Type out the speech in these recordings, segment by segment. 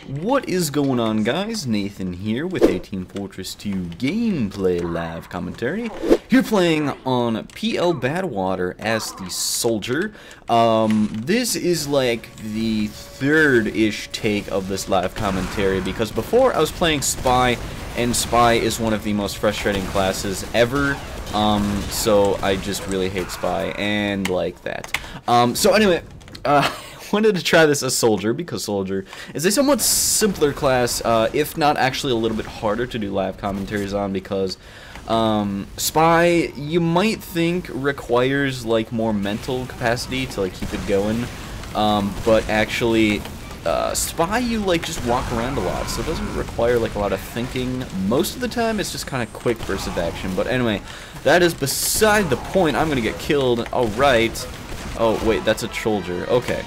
What is going on, guys? Nathan here with a Team Fortress 2 gameplay live commentary. Here playing on PL Badwater as the soldier. This is like the third-ish take of this live commentary because before I was playing Spy, and Spy is one of the most frustrating classes ever. So I just really hate Spy and like that. So anyway, wanted to try this as Soldier because Soldier is a somewhat simpler class, if not actually a little bit harder to do live commentaries on, because Spy, you might think, requires like more mental capacity to like keep it going, but actually Spy, you like just walk around a lot, so it doesn't require like a lot of thinking. Most of the time it's just kind of quick bursts of action. But anyway, that is beside the point. I'm gonna get killed. Alright. Oh wait, that's a soldier. Okay.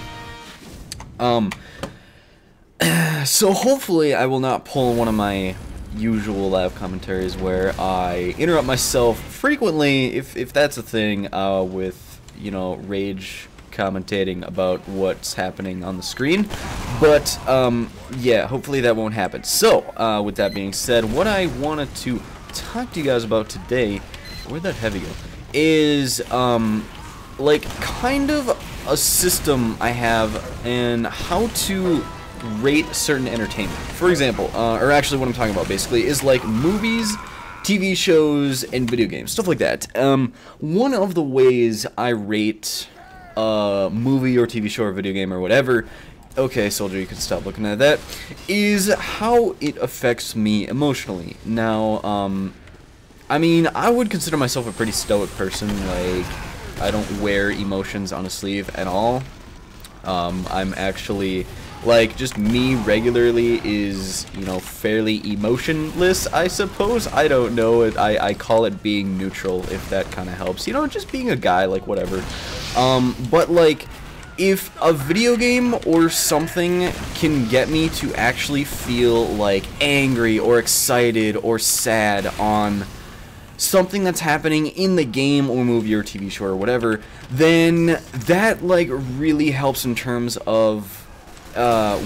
So hopefully I will not pull one of my usual live commentaries where I interrupt myself frequently, if that's a thing, with, you know, rage commentating about what's happening on the screen. But, yeah, hopefully that won't happen. So, with that being said, what I wanted to talk to you guys about today, where'd that heavy go, is, like, kind of a system I have and how to rate certain entertainment. For example, or actually what I'm talking about basically is like movies, TV shows, and video games, stuff like that. One of the ways I rate a movie or TV show or video game or whatever, okay, Soldier, you can stop looking at that, is how it affects me emotionally. Now, I mean, I would consider myself a pretty stoic person. Like, I don't wear emotions on a sleeve at all. I'm actually, like, just me regularly is, you know, fairly emotionless, I suppose. I don't know. I call it being neutral, if that kind of helps. You know, just being a guy, like, whatever. But, like, if a video game or something can get me to actually feel, like, angry or excited or sad on something that's happening in the game or movie or TV show or whatever, then that like really helps in terms of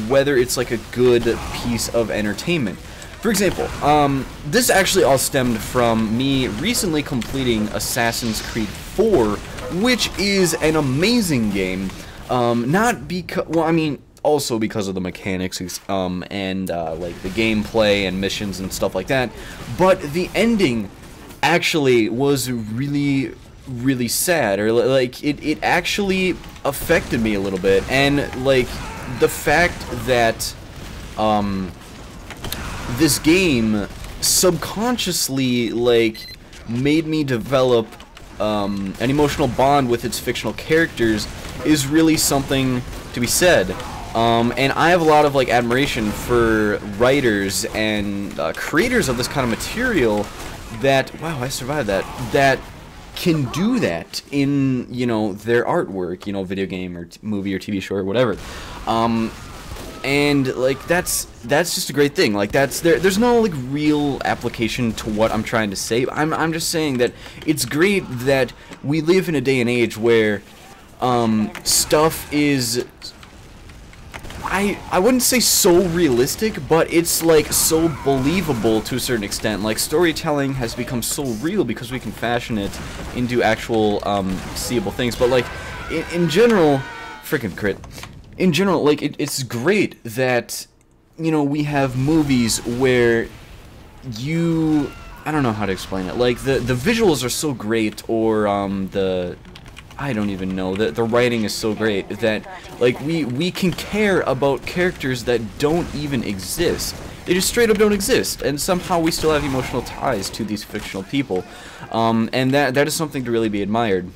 whether it's like a good piece of entertainment. For example, this actually all stemmed from me recently completing Assassin's Creed 4, which is an amazing game. Not because, well, I mean, also because of the mechanics and like the gameplay and missions and stuff like that, but the ending actually was really sad, or like it actually affected me a little bit. And like the fact that this game subconsciously like made me develop an emotional bond with its fictional characters is really something to be said. And I have a lot of like admiration for writers and creators of this kind of material that, wow, I survived that, that can do that in, you know, their artwork, you know, video game or movie or TV show or whatever. And like that's just a great thing. Like there's no like real application to what I'm trying to say. I'm just saying that it's great that we live in a day and age where stuff is, I wouldn't say so realistic, but it's like so believable to a certain extent. Like storytelling has become so real because we can fashion it into actual seeable things. But like in general, freaking crit. In general, like it's great that, you know, we have movies where you, I don't know how to explain it. Like the visuals are so great, or I don't even know, the writing is so great that like we can care about characters that don't even exist. They just straight up don't exist, and somehow we still have emotional ties to these fictional people, and that is something to really be admired.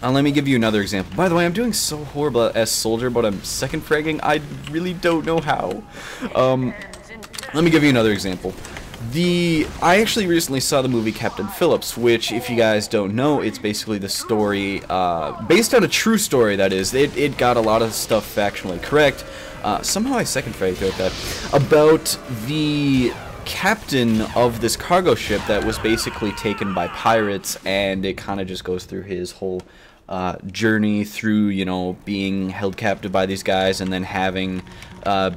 Let me give you another example. By the way, I'm doing so horrible as Soldier, but I'm second fragging. I really don't know how. Let me give you another example. I actually recently saw the movie Captain Phillips, which, if you guys don't know, it's basically the story, based on a true story, that is. It got a lot of stuff factually correct. Somehow I second fragged with that. About the captain of this cargo ship that was basically taken by pirates, and it kind of just goes through his whole journey through, you know, being held captive by these guys and then having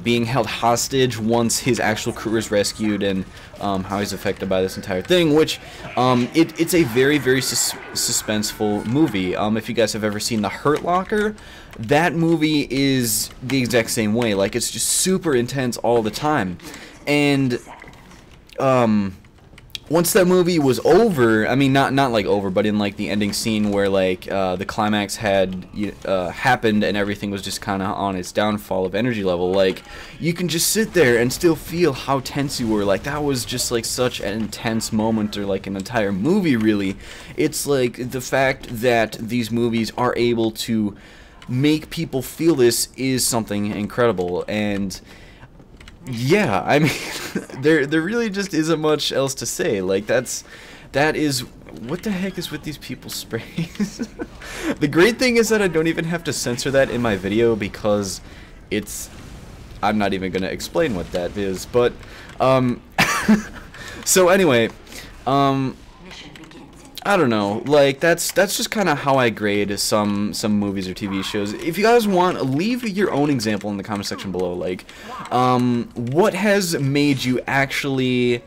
being held hostage once his actual crew is rescued, and how he's affected by this entire thing, which it's a very, very suspenseful movie. If you guys have ever seen The Hurt Locker, that movie is the exact same way. Like, it's just super intense all the time. And once that movie was over, I mean, not like over, but in like the ending scene where like the climax had happened and everything was just kind of on its downfall of energy level, like, you can just sit there and still feel how tense you were. Like, that was just like such an intense moment, or like an entire movie, really. It's like the fact that these movies are able to make people feel this is something incredible. And yeah, I mean, there really just isn't much else to say. Like, that is, what the heck is with these people's sprays? The great thing is that I don't even have to censor that in my video, because I'm not even gonna explain what that is. But so anyway, I don't know, like, that's just kind of how I grade some movies or TV shows. If you guys want, leave your own example in the comment section below. Like, what has made you actually,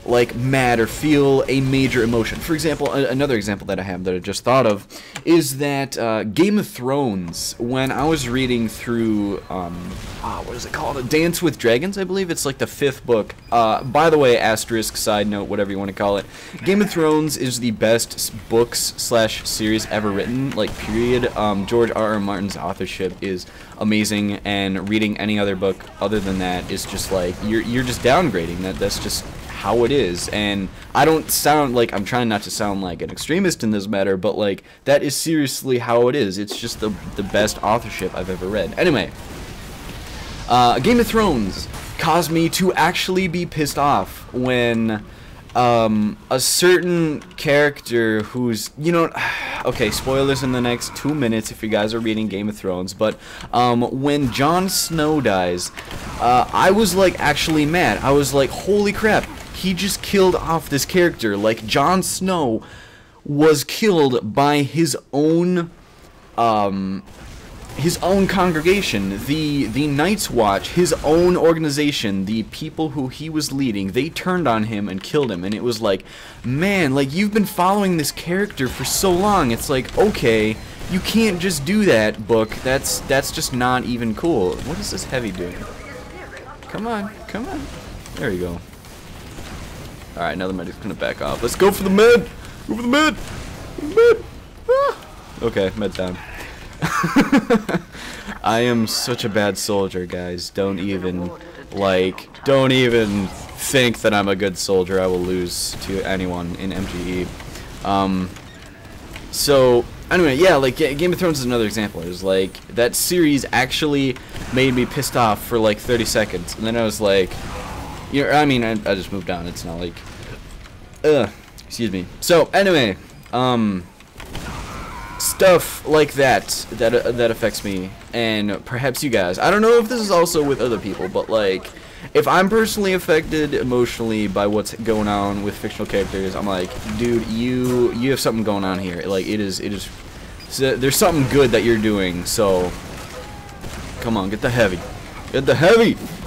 like, mad or feel a major emotion? For example, another example that I have that I just thought of is that Game of Thrones, when I was reading through, what is it called? Dance with Dragons, I believe. It's like the 5th book. By the way, asterisk, side note, whatever you want to call it. Game of Thrones is the best books/series ever written, like, period. George R.R. Martin's authorship is amazing, and reading any other book other than that is just like, you're just downgrading. That's just how it is. And I don't sound like, I'm trying not to sound like an extremist in this matter, but like, that is seriously how it is. It's just the best authorship I've ever read. Anyway, Game of Thrones caused me to actually be pissed off when a certain character who's, you know, okay, spoilers in the next 2 minutes if you guys are reading Game of Thrones, but when Jon Snow dies, I was like actually mad. I was like, holy crap, he just killed off this character. Like, Jon Snow was killed by his own congregation, the Night's Watch, his own organization, the people who he was leading. They turned on him and killed him. And it was like, man, like, you've been following this character for so long. It's like, okay, you can't just do that, book. That's just not even cool. What is this heavy doing? Come on, come on. There you go. Alright, now the medic's gonna back off. Let's go for the med! Go for the med! Med! Ah! Okay, med down. I am such a bad soldier, guys. Don't even think that I'm a good soldier. I will lose to anyone in MGE. So, anyway, yeah, like, Game of Thrones is another example. It was like, that series actually made me pissed off for like 30 seconds. And then I was like, you know, I mean, I just moved on. It's not like, excuse me. So, anyway, stuff like that affects me, and perhaps you guys. I don't know if this is also with other people, but like, if I'm personally affected emotionally by what's going on with fictional characters, I'm like, dude, you have something going on here. Like, it is there's something good that you're doing. So, come on, get the heavy,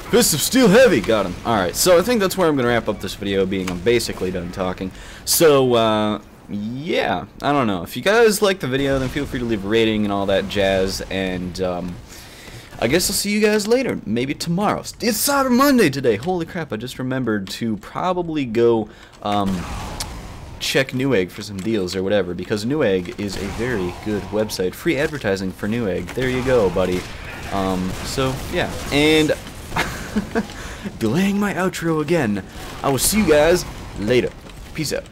Fist of Steel heavy. Got him. Alright, so I think that's where I'm gonna wrap up this video, being I'm basically done talking. So, yeah, I don't know. If you guys like the video, then feel free to leave a rating and all that jazz, and I guess I'll see you guys later, maybe tomorrow. It's Cyber Monday today. Holy crap, I just remembered to probably go check Newegg for some deals or whatever, because Newegg is a very good website. Free advertising for Newegg. There you go, buddy. So yeah, and delaying my outro again. I will see you guys later. Peace out.